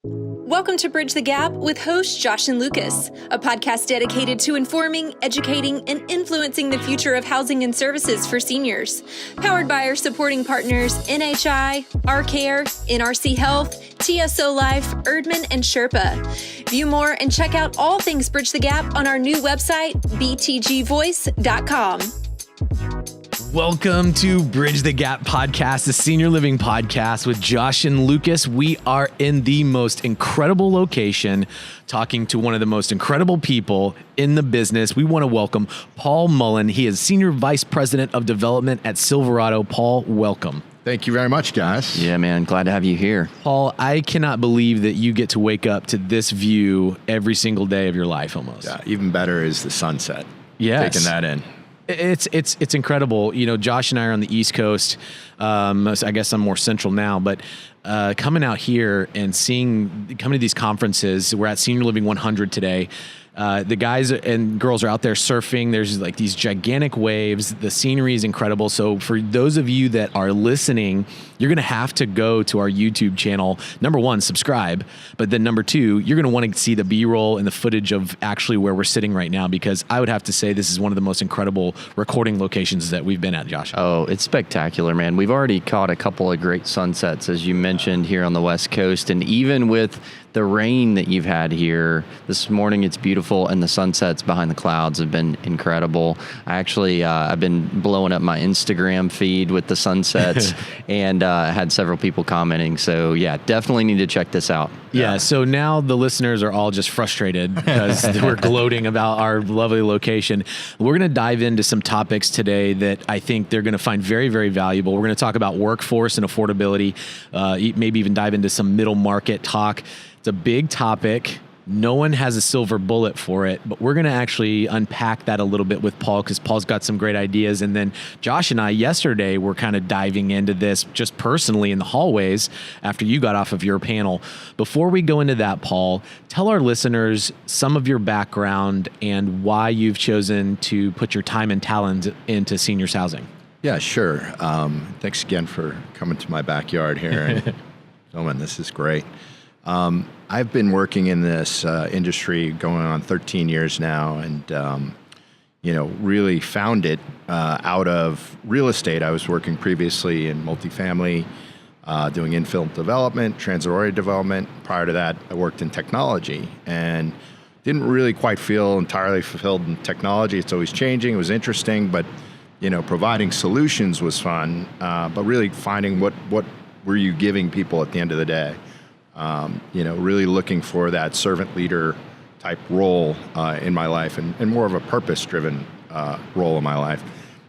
Welcome to Bridge the Gap with hosts Josh and Lucas, a podcast dedicated to informing, educating, and influencing the future of housing and services for seniors. Powered by our supporting partners NHI, Rcare, NRC Health, TSOLife, ERDMAN, and Sherpa. View more and check out all things Bridge the Gap on our new website, btgvoice.com. Welcome to Bridge the Gap podcast, the senior living podcast with Josh and Lucas. We are in the most incredible location, talking to one of the most incredible people in the business. We want to welcome Paul Mullin. He is Senior Vice President of Development at Silverado. Paul, welcome. Thank you very much, guys. Yeah, man. Glad to have you here. Paul, I cannot believe that you get to wake up to this view every single day of your life almost. Yeah, even better is the sunset. Yes. Taking that in. It's incredible. You know, Josh and I are on the East Coast. I guess I'm more central now, but coming out here and coming to these conferences, we're at Senior Living 100 today. The guys and girls are out there surfing. There's like these gigantic waves. The scenery is incredible. So for those of you that are listening, you're going to have to go to our YouTube channel. Number one, subscribe. But then number two, you're going to want to see the B-roll and the footage of actually where we're sitting right now, because I would have to say this is one of the most incredible recording locations that we've been at, Josh. Oh, it's spectacular, man. We've already caught a couple of great sunsets, as you mentioned, here on the West Coast. And even with the rain that you've had here this morning, it's beautiful, and the sunsets behind the clouds have been incredible. I actually, I've been blowing up my Instagram feed with the sunsets and had several people commenting. So yeah, definitely need to check this out. Yeah, so now the listeners are all just frustrated because we're gloating about our lovely location. We're going to dive into some topics today that I think they're going to find very, very valuable. We're going to talk about workforce and affordability, maybe even dive into some middle market talk. It's a big topic. No one has a silver bullet for it, but we're going to actually unpack that a little bit with Paul, because Paul's got some great ideas. And then Josh and I yesterday were kind of diving into this just personally in the hallways after you got off of your panel. Before we go into that, Paul, tell our listeners some of your background and why you've chosen to put your time and talent into seniors housing. Yeah, sure. Thanks again for coming to my backyard here and filming. This is great. I've been working in this industry going on 13 years now, and really found it out of real estate. I was working previously in multifamily, doing infill development, transit-oriented development. Prior to that, I worked in technology and didn't really quite feel entirely fulfilled in technology. It's always changing. It was interesting, but providing solutions was fun. But really finding what were you giving people at the end of the day. Really looking for that servant leader type role in my life, and more of a purpose-driven role in my life.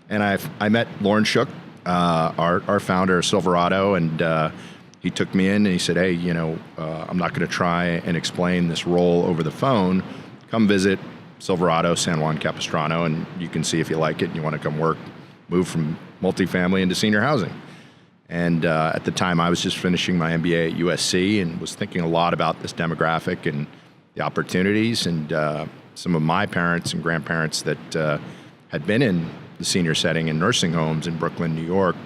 And I met Lauren Shook, our founder of Silverado, and he took me in and he said, hey, I'm not going to try and explain this role over the phone. Come visit Silverado, San Juan Capistrano, and you can see if you like it and you want to come move from multifamily into senior housing. And at the time, I was just finishing my MBA at USC and was thinking a lot about this demographic and the opportunities. And some of my parents and grandparents that had been in the senior setting in nursing homes in Brooklyn, New York,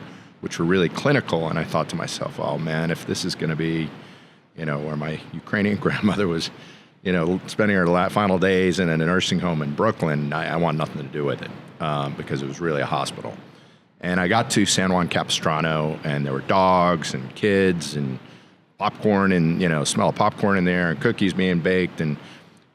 which were really clinical. And I thought to myself, oh, man, if this is going to be, where my Ukrainian grandmother was, spending her final days in a nursing home in Brooklyn, I want nothing to do with it because it was really a hospital. And I got to San Juan Capistrano, and there were dogs and kids and popcorn and, smell of popcorn in there and cookies being baked. And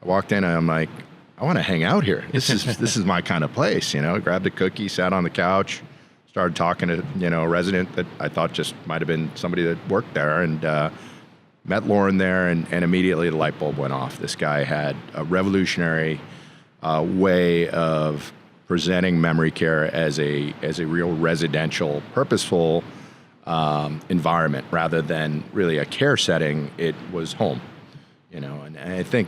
I walked in and I'm like, I want to hang out here. This is my kind of place, Grabbed a cookie, sat on the couch, started talking to, a resident that I thought just might have been somebody that worked there, and met Lauren there, and immediately the light bulb went off. This guy had a revolutionary way of presenting memory care as a real residential, purposeful environment rather than really a care setting. It was home, and I think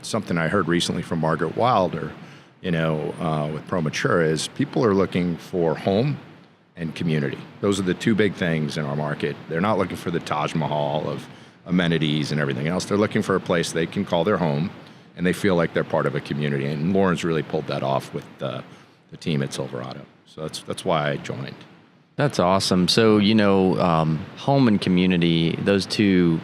something I heard recently from Margaret Wilder, with ProMature is people are looking for home and community. Those are the two big things in our market. They're not looking for the Taj Mahal of amenities and everything else. They're looking for a place they can call their home, and they feel like they're part of a community. And Lauren's really pulled that off with the team at Silverado. So that's why I joined. That's awesome. So, home and community, those two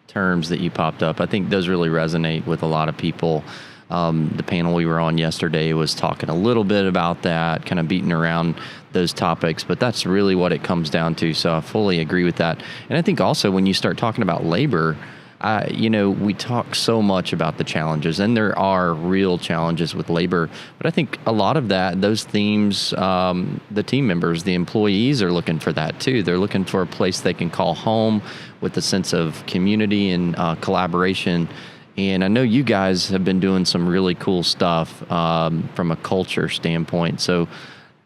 terms that you popped up. I think those really resonate with a lot of people. The panel we were on yesterday was talking a little bit about that, kind of beating around those topics, but that's really what it comes down to. So I fully agree with that. And I think also when you start talking about labor, we talk so much about the challenges, and there are real challenges with labor, but I think a lot of that, those themes, the team members, the employees are looking for that too. They're looking for a place they can call home with a sense of community and collaboration. And I know you guys have been doing some really cool stuff from a culture standpoint. So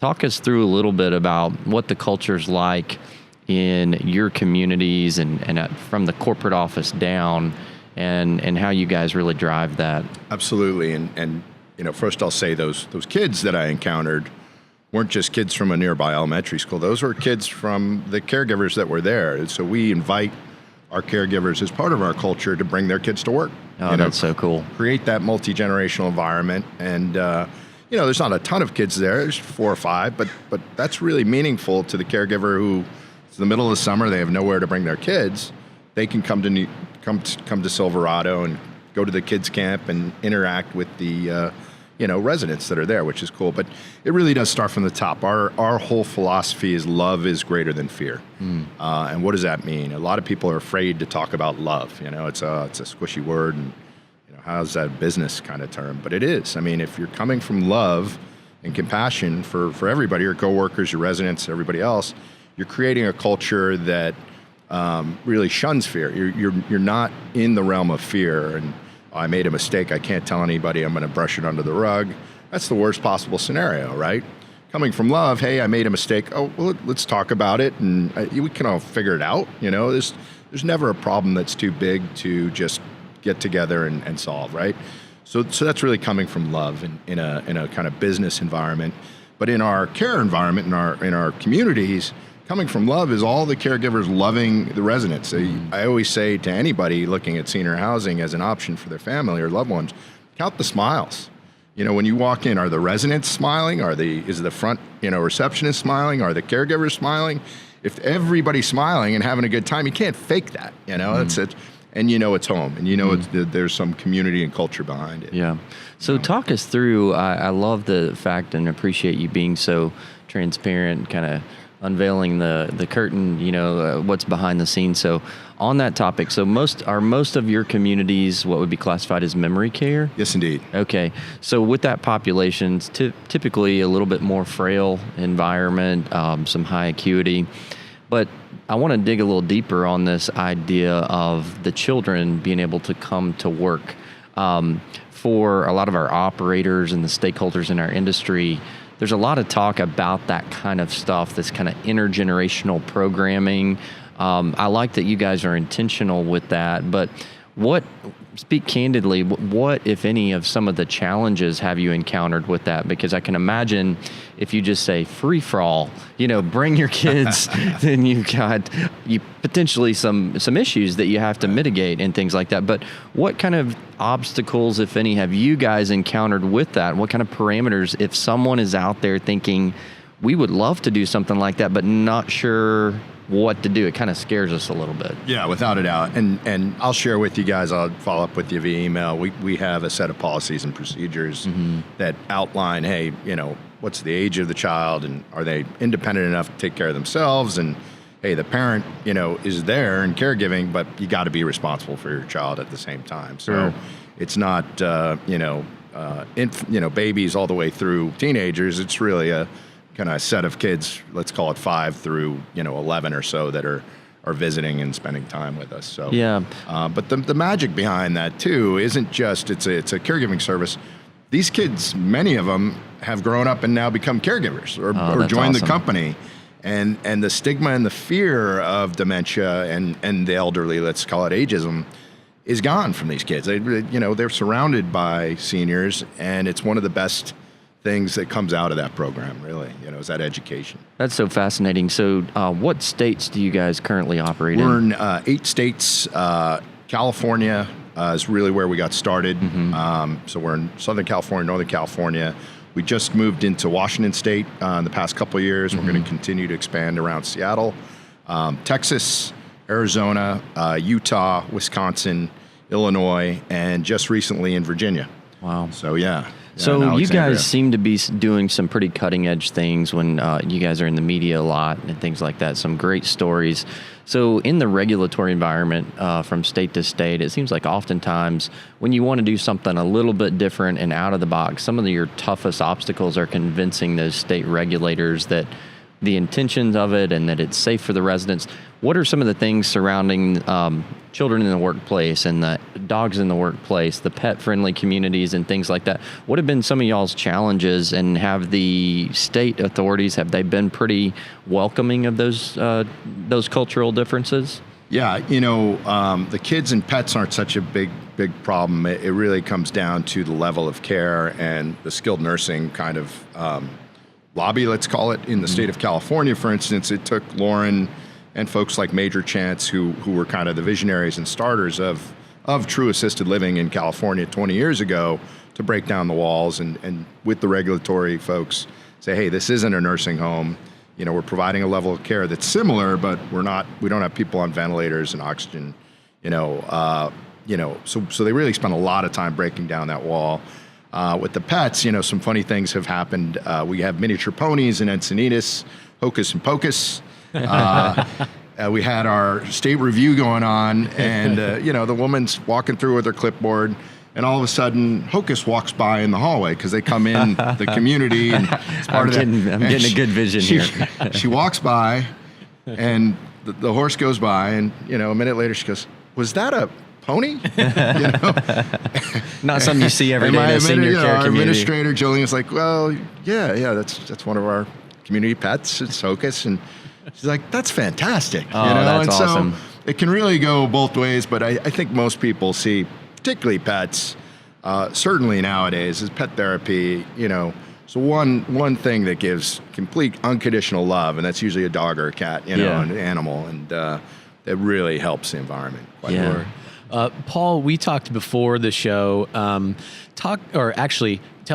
talk us through a little bit about what the culture's like in your communities and from the corporate office down, and how you guys really drive that. Absolutely. And first I'll say those kids that I encountered weren't just kids from a nearby elementary school. Those were kids from the caregivers that were there. And so we invite our caregivers as part of our culture to bring their kids to work. Oh, that's so cool. Create that multi-generational environment. And, there's not a ton of kids there. There's 4 or 5, but that's really meaningful to the caregiver who, it's the middle of the summer, they have nowhere to bring their kids. They can come to Silverado and go to the kids camp and interact with the residents that are there, which is cool. But it really does start from the top. Our whole philosophy is love is greater than fear. And what does that mean? A lot of people are afraid to talk about love. It's a squishy word, and how's that a business kind of term? But it is. I mean, if you're coming from love and compassion for everybody, your coworkers, your residents, everybody else, you're creating a culture that really shuns fear. You're not in the realm of fear and I made a mistake, I can't tell anybody, I'm going to brush it under the rug. That's the worst possible scenario, right? Coming from love, hey, I made a mistake. Oh, well, let's talk about it, and we can all figure it out. There's never a problem that's too big to just get together and solve, right? So that's really coming from love in a kind of business environment. But in our care environment, in our communities, coming from love is all the caregivers loving the residents. I always say to anybody looking at senior housing as an option for their family or loved ones, count the smiles. When you walk in, are the residents smiling? Is the front, receptionist smiling? Are the caregivers smiling? If everybody's smiling and having a good time, you can't fake that. That's it. And it's home, and there's some community and culture behind it. Yeah. So talk us through. I love the fact and appreciate you being so transparent, kind of unveiling the curtain, what's behind the scenes. So on that topic, so most of your communities what would be classified as memory care? Yes, indeed. Okay. So with that population, typically a little bit more frail environment, some high acuity. But I want to dig a little deeper on this idea of the children being able to come to work. For a lot of our operators and the stakeholders in our industry, there's a lot of talk about that kind of stuff, this kind of intergenerational programming. I like that you guys are intentional with that, but speak candidly, what, if any, of some of the challenges have you encountered with that? Because I can imagine if you just say free for all, bring your kids, then you've got potentially some issues that you have to mitigate and things like that. But what kind of obstacles, if any, have you guys encountered with that? What kind of parameters, if someone is out there thinking, we would love to do something like that, but not sure what to do? It kind of scares us a little bit. Yeah, without a doubt. And I'll share with you guys, I'll follow up with you via email. We have a set of policies and procedures that outline, hey, what's the age of the child, and are they independent enough to take care of themselves? And hey, the parent, is there and caregiving, but you got to be responsible for your child at the same time. So it's not, babies all the way through teenagers. It's really a kind of set of kids, let's call it 5 through 11 or so, that are visiting and spending time with us. So yeah. But the magic behind that too isn't just it's a caregiving service. These kids, many of them, have grown up and now become caregivers or joined the company, and the stigma and the fear of dementia and the elderly, let's call it ageism, is gone from these kids. They're surrounded by seniors, and it's one of the best things that comes out of that program, really, is that education. That's so fascinating. So what states do you guys currently operate in? We're in 8 states. California is really where we got started. So we're in Southern California, Northern California. We just moved into Washington State in the past couple of years. We're going to continue to expand around Seattle. Texas, Arizona, Utah, Wisconsin, Illinois, and just recently in Virginia. Wow. So yeah. So in you Alexandria. guys seem to be doing some pretty cutting edge things when you guys are in the media a lot and things like that. Some great stories. So in the regulatory environment from state to state, it seems like oftentimes when you want to do something a little bit different and out of the box, some of your toughest obstacles are convincing those state regulators that the intentions of it and that it's safe for the residents. What are some of the things surrounding children in the workplace and the dogs in the workplace, the pet-friendly communities and things like that? What have been some of y'all's challenges, and have the state authorities, have they been pretty welcoming of those cultural differences? Yeah, the kids and pets aren't such a big problem. It really comes down to the level of care and the skilled nursing kind of lobby, let's call it, in the state of California. For instance, it took Lauren and folks like Major Chance, who were kind of the visionaries and starters of true assisted living in California 20 years ago, to break down the walls and with the regulatory folks say, hey, this isn't a nursing home. We're providing a level of care that's similar, but we don't have people on ventilators and oxygen, so they really spent a lot of time breaking down that wall. With the pets, some funny things have happened. We have miniature ponies in Encinitas, Hocus and Pocus. We had our state review going on, and the woman's walking through with her clipboard, and all of a sudden Hocus walks by in the hallway because they come in the community, and it's part of that. I'm getting a good vision here. She walks by, and the horse goes by, and a minute later she goes, "Was that a pony?" Not something you see every day in a senior care our community. Administrator Jillian is like, "Well, yeah, that's one of our community pets. It's Hocus," and she's like, "That's fantastic." That's and awesome. So it can really go both ways, but I think most people see, particularly pets, certainly nowadays, is pet therapy. So one thing that gives complete unconditional love, and that's usually a dog or a cat, an animal, and that really helps the environment quite a lot. Paul, we talked before the show, tell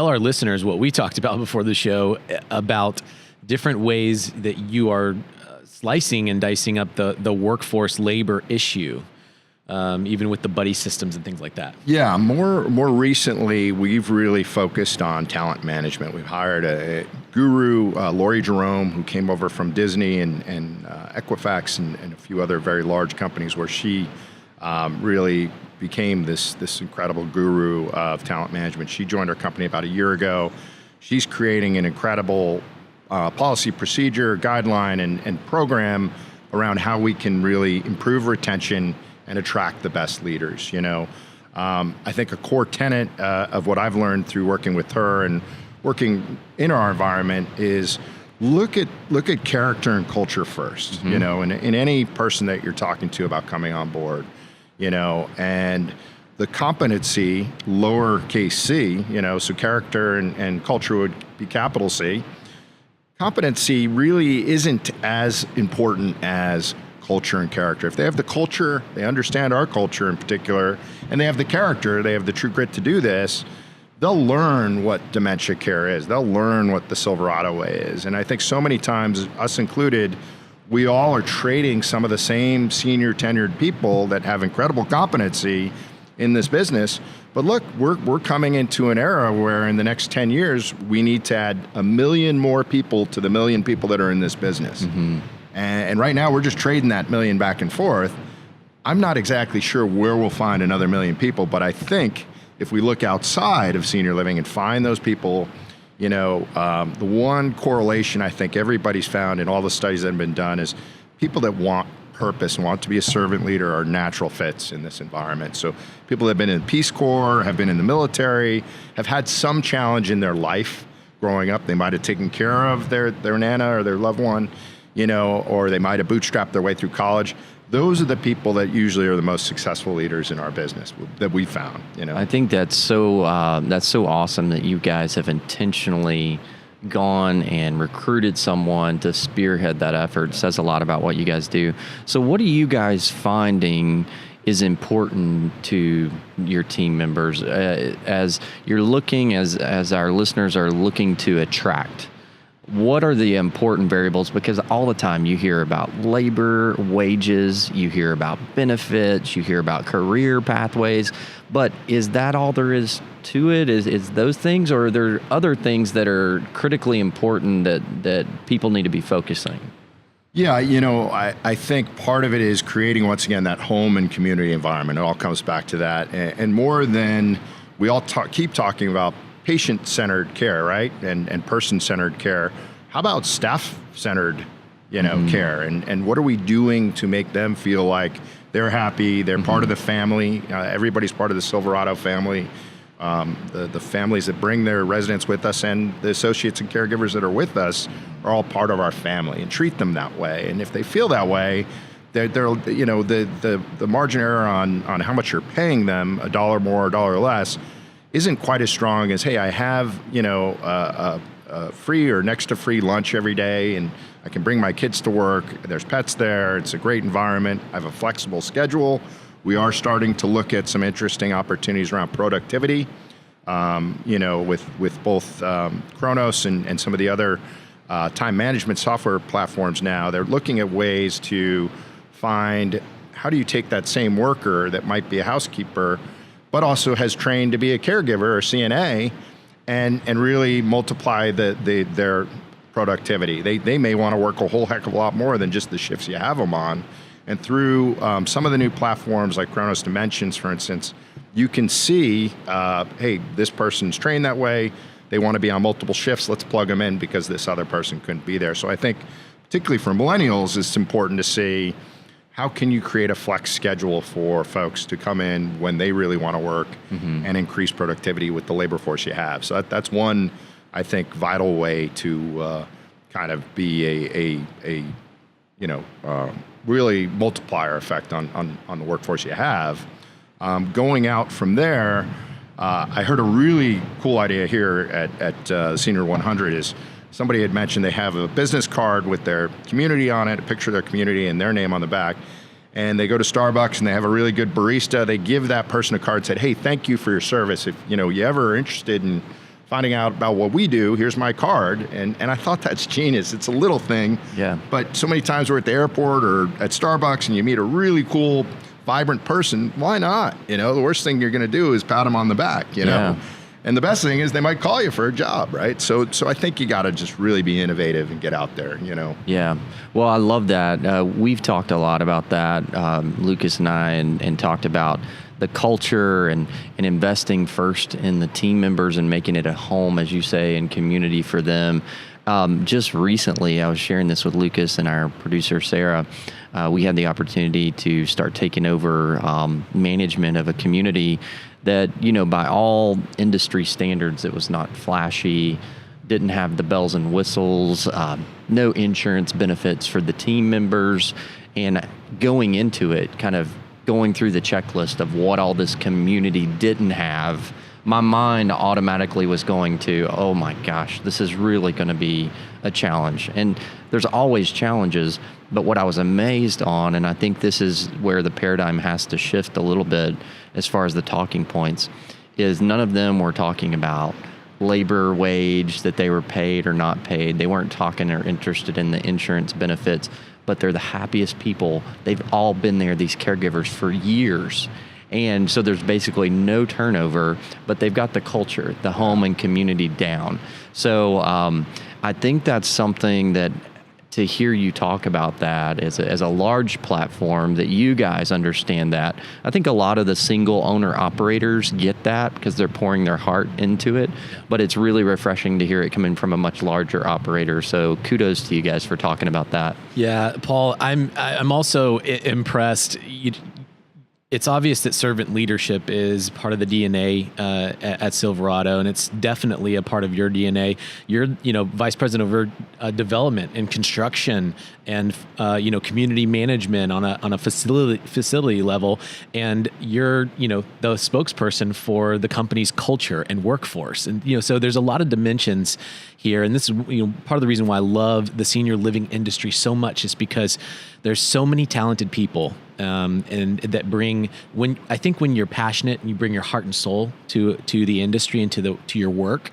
our listeners what we talked about before the show about different ways that you are slicing and dicing up the workforce labor issue, even with the buddy systems and things like that. Yeah, more recently, we've really focused on talent management. We've hired a guru, Lori Jerome, who came over from Disney and Equifax and a few other very large companies, where she really became this incredible guru of talent management. She joined our company about a year ago. She's creating an incredible policy, procedure, guideline, and program around how we can really improve retention and attract the best leaders. I think a core tenet of what I've learned through working with her and working in our environment is look at character and culture first. In any person that you're talking to about coming on board. And the competency, lowercase c, so character and culture would be capital C. Competency really isn't as important as culture and character. If they have the culture, they understand our culture in particular, and they have the character, they have the true grit to do this, they'll learn what dementia care is. They'll learn what the Silverado way is. And I think so many times, us included, we all are trading some of the same senior tenured people that have incredible competency in this business. But look, we're coming into an era where in the next 10 years, we need to add 1 million more people to the 1 million people that are in this business. And right now, we're just trading that 1 million back and forth. I'm not exactly sure where we'll find another 1 million people, but I think if we look outside of senior living and find those people, the one correlation I think everybody's found in all the studies that have been done is people that want purpose and want to be a servant leader are natural fits in this environment. So people that have been in the Peace Corps, have been in the military, have had some challenge in their life growing up. They might have taken care of their nana or their loved one, or they might have bootstrapped their way through college. Those are the people that usually are the most successful leaders in our business that we found. I think that's so awesome that you guys have intentionally gone and recruited someone to spearhead that effort. It says a lot about what you guys do. So what are you guys finding is important to your team members as you're looking, as our listeners are looking to attract? what are the important variables? Because all the time you hear about labor, wages, you hear about benefits, you hear about career pathways, but is that all there is to it? Is those things, or are there other things that are critically important that people need to be focusing? Yeah, I think part of it is creating, once again, that home and community environment. It all comes back to that. And more than we all keep talking about patient-centered care, right? And person-centered care. How about staff-centered, care? And what are we doing to make them feel like they're happy, they're part of the family, everybody's part of the Silverado family. The families that bring their residents with us and the associates and caregivers that are with us are all part of our family, and treat them that way. And if they feel that way, the margin error on how much you're paying them, $1 more, $1 less, isn't quite as strong as, hey, I have a free or next to free lunch every day, and I can bring my kids to work. There's pets there. It's a great environment. I have a flexible schedule. We are starting to look at some interesting opportunities around productivity, with both Kronos and some of the other time management software platforms now. They're looking at ways to find, how do you take that same worker that might be a housekeeper, but also has trained to be a caregiver or CNA, and really multiply their productivity. They may want to work a whole heck of a lot more than just the shifts you have them on. And through some of the new platforms like Kronos Dimensions, for instance, you can see, hey, this person's trained that way. They want to be on multiple shifts. Let's plug them in because this other person couldn't be there. So I think, particularly for millennials, it's important to see, how can you create a flex schedule for folks to come in when they really want to work and increase productivity with the labor force you have? So that's one, I think, vital way to kind of be a really multiplier effect on the workforce you have. Going out from there, I heard a really cool idea here at Senior 100 is, somebody had mentioned they have a business card with their community on it, a picture of their community and their name on the back. And they go to Starbucks and they have a really good barista. They give that person a card, said, hey, thank you for your service. If you ever are interested in finding out about what we do, here's my card. And I thought that's genius. It's a little thing. Yeah. But so many times we're at the airport or at Starbucks and you meet a really cool, vibrant person. Why not? The worst thing you're going to do is pat them on the back, Yeah. And the best thing is they might call you for a job, right? So I think you got to just really be innovative and get out there, Yeah. Well, I love that. We've talked a lot about that, Lucas and I, and talked about the culture and investing first in the team members and making it a home, as you say, and community for them. Just recently, I was sharing this with Lucas and our producer, Sarah. We had the opportunity to start taking over management of a community that, by all industry standards, it was not flashy, didn't have the bells and whistles, no insurance benefits for the team members. And going into it, kind of going through the checklist of what all this community didn't have, my mind automatically was going to, oh my gosh, this is really going to be a challenge. And there's always challenges, but what I was amazed on, and I think this is where the paradigm has to shift a little bit as far as the talking points, is none of them were talking about labor wage, that they were paid or not paid. They weren't talking or interested in the insurance benefits, but they're the happiest people. They've all been there, these caregivers, for years. And so there's basically no turnover, but they've got the culture, the home and community down. So I think that's something that, to hear you talk about that as a large platform, that you guys understand that. I think a lot of the single owner operators get that because they're pouring their heart into it, but it's really refreshing to hear it coming from a much larger operator. So kudos to you guys for talking about that. Yeah, Paul, I'm also impressed. It's obvious that servant leadership is part of the DNA at Silverado, and it's definitely a part of your DNA. You're, vice president over development and construction, and community management on a facility level, and you're the spokesperson for the company's culture and workforce, and so there's a lot of dimensions here, and this is part of the reason why I love the senior living industry so much, is because there's so many talented people. And that bring, when you're passionate and you bring your heart and soul to the industry and to your work,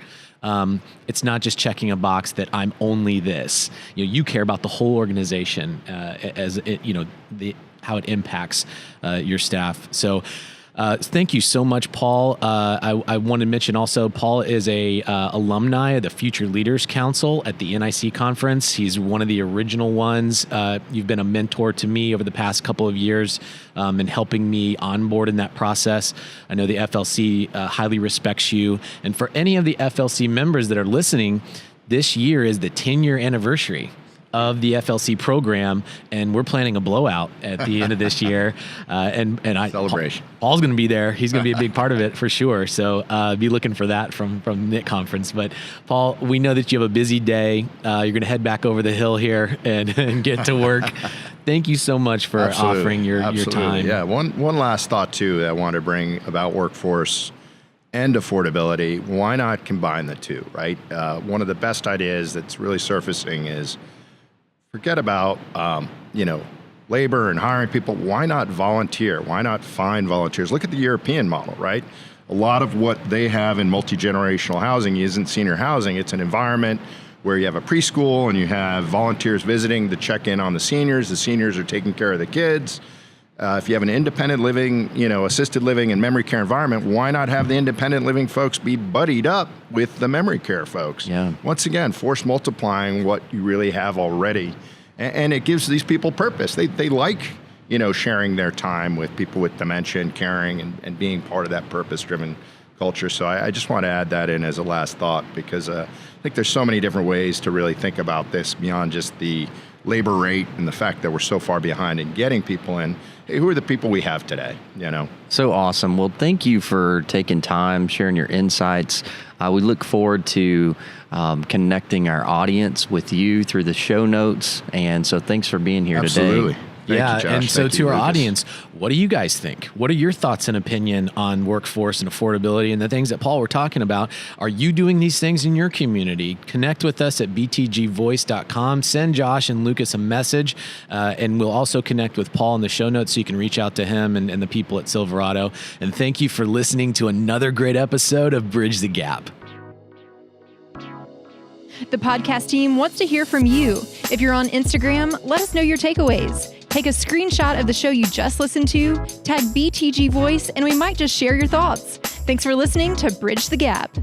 it's not just checking a box that I'm only this. You care about the whole organization as it, how it impacts your staff. So thank you so much, Paul. I want to mention also, Paul is a alumni of the Future Leaders Council at the NIC conference. He's one of the original ones. You've been a mentor to me over the past couple of years in helping me onboard in that process. I know the FLC highly respects you. And for any of the FLC members that are listening, this year is the 10-year anniversary of the FLC program, and we're planning a blowout at the end of this year. Celebration. Paul's going to be there. He's going to be a big part of it for sure. So be looking for that from NIC conference. But Paul, we know that you have a busy day. You're going to head back over the hill here and get to work. Thank you so much for offering your time. Yeah. One last thought too that I want to bring about workforce and affordability. Why not combine the two, right? One of the best ideas that's really surfacing is forget about, labor and hiring people. Why not volunteer? Why not find volunteers? Look at the European model, right? A lot of what they have in multi-generational housing isn't senior housing. It's an environment where you have a preschool and you have volunteers visiting to check in on the seniors. The seniors are taking care of the kids. If you have an independent living, assisted living and memory care environment, why not have the independent living folks be buddied up with the memory care folks? Yeah. Once again, force multiplying what you really have already. And it gives these people purpose. They like, sharing their time with people with dementia and caring and being part of that purpose-driven culture. So I just want to add that in as a last thought, because I think there's so many different ways to really think about this beyond just the labor rate and the fact that we're so far behind in getting people in. Hey, who are the people we have today? So awesome. Well, thank you for taking time, sharing your insights. We look forward to connecting our audience with you through the show notes. And so thanks for being here Absolutely. today. Thank you, Josh. And so Thank to you, our Lucas. audience, what do you guys think? What are your thoughts and opinion on workforce and affordability and the things that Paul were talking about? Are you doing these things in your community? Connect with us at btgvoice.com. Send Josh and Lucas a message, and we'll also connect with Paul in the show notes so you can reach out to him and the people at Silverado. And thank you for listening to another great episode of Bridge the Gap. The podcast team wants to hear from you. If you're on Instagram, let us know your takeaways. Take a screenshot of the show you just listened to, tag BTG Voice, and we might just share your thoughts. Thanks for listening to Bridge the Gap.